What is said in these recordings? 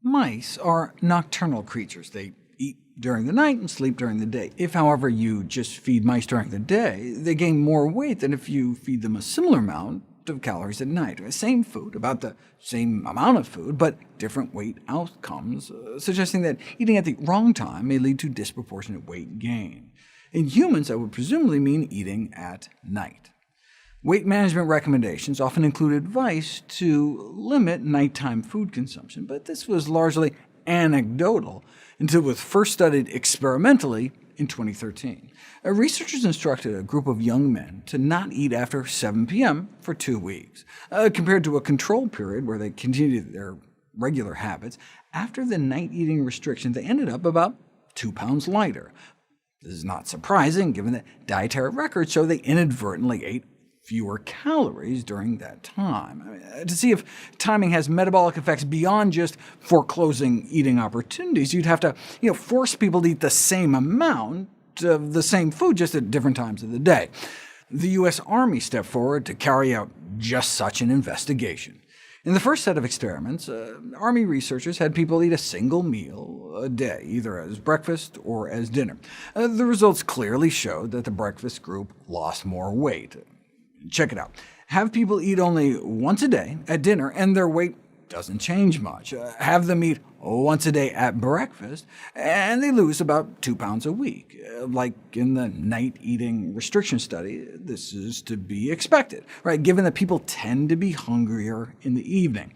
Mice are nocturnal creatures. They eat during the night and sleep during the day. If, however, you just feed mice during the day, they gain more weight than if you feed them a similar amount of calories at night. Same food, about the same amount of food, but different weight outcomes, suggesting that eating at the wrong time may lead to disproportionate weight gain. In humans, that would presumably mean eating at night. Weight management recommendations often include advice to limit nighttime food consumption, but this was largely anecdotal until it was first studied experimentally in 2013. Researchers instructed a group of young men to not eat after 7 p.m. for 2 weeks, compared to a control period where they continued their regular habits. After the night eating restriction, they ended up about 2 pounds lighter. This is not surprising, given that dietary records show they inadvertently ate fewer calories during that time. To see if timing has metabolic effects beyond just foreclosing eating opportunities, you'd have to force people to eat the same amount of the same food, just at different times of the day. The U.S. Army stepped forward to carry out just such an investigation. In the first set of experiments, Army researchers had people eat a single meal a day, either as breakfast or as dinner. The results clearly showed that the breakfast group lost more weight. Check it out. Have people eat only once a day at dinner, and their weight doesn't change much. Have them eat once a day at breakfast, and they lose about 2 pounds a week. Like in the night eating restriction study, this is to be expected, right? Given that people tend to be hungrier in the evening.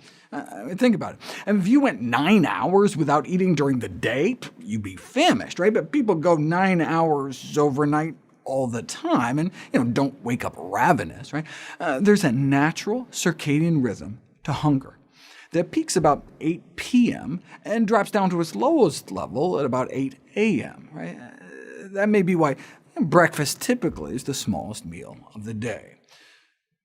Think about it. And if you went 9 hours without eating during the day, you'd be famished, right? But people go 9 hours overnight all the time, and don't wake up ravenous. Right? There's a natural circadian rhythm to hunger that peaks about 8 p.m. and drops down to its lowest level at about 8 a.m. Right? That may be why breakfast typically is the smallest meal of the day.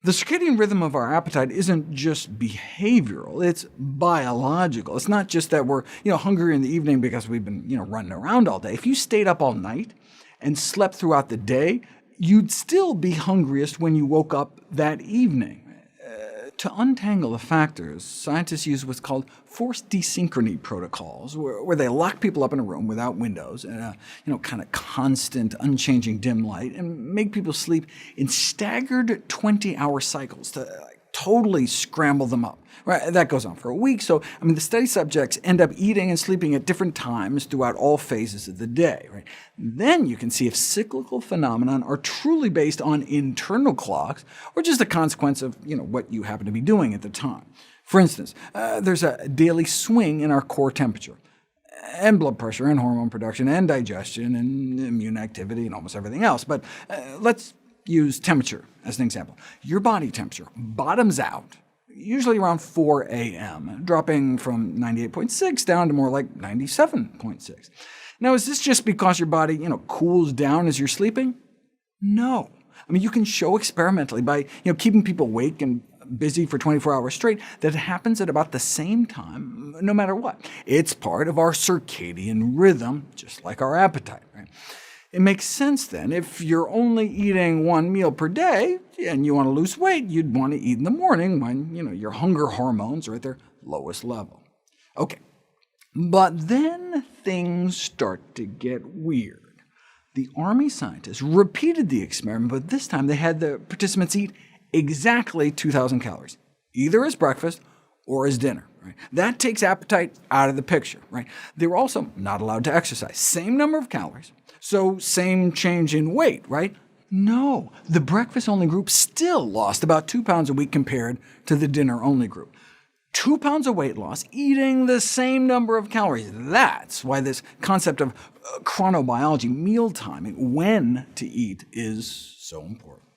The circadian rhythm of our appetite isn't just behavioral, it's biological. It's not just that we're hungry in the evening because we've been running around all day. If you stayed up all night and slept throughout the day, you'd still be hungriest when you woke up that evening. To untangle the factors, scientists use what's called forced desynchrony protocols, where they lock people up in a room without windows and a kind of constant, unchanging dim light, and make people sleep in staggered 20-hour cycles to totally scramble them up. Right? That goes on for a week, so the study subjects end up eating and sleeping at different times throughout all phases of the day. Right? Then you can see if cyclical phenomena are truly based on internal clocks, or just a consequence of what you happen to be doing at the time. For instance, there's a daily swing in our core temperature, and blood pressure, and hormone production, and digestion, and immune activity, and almost everything else. But let's use temperature as an example. Your body temperature bottoms out usually around 4 a.m., dropping from 98.6 down to more like 97.6. Now, is this just because your body cools down as you're sleeping? No. You can show experimentally by keeping people awake and busy for 24 hours straight that it happens at about the same time, no matter what. It's part of our circadian rhythm, just like our appetite. Right? It makes sense, then, if you're only eating 1 meal per day and you want to lose weight, you'd want to eat in the morning when your hunger hormones are at their lowest level. OK, but then things start to get weird. The Army scientists repeated the experiment, but this time they had the participants eat exactly 2,000 calories, either as breakfast or as dinner. Right? That takes appetite out of the picture. Right? They were also not allowed to exercise. Same number of calories, so same change in weight, right? No, the breakfast-only group still lost about 2 pounds a week compared to the dinner-only group. 2 pounds of weight loss, eating the same number of calories. That's why this concept of chronobiology, meal timing, when to eat, is so important.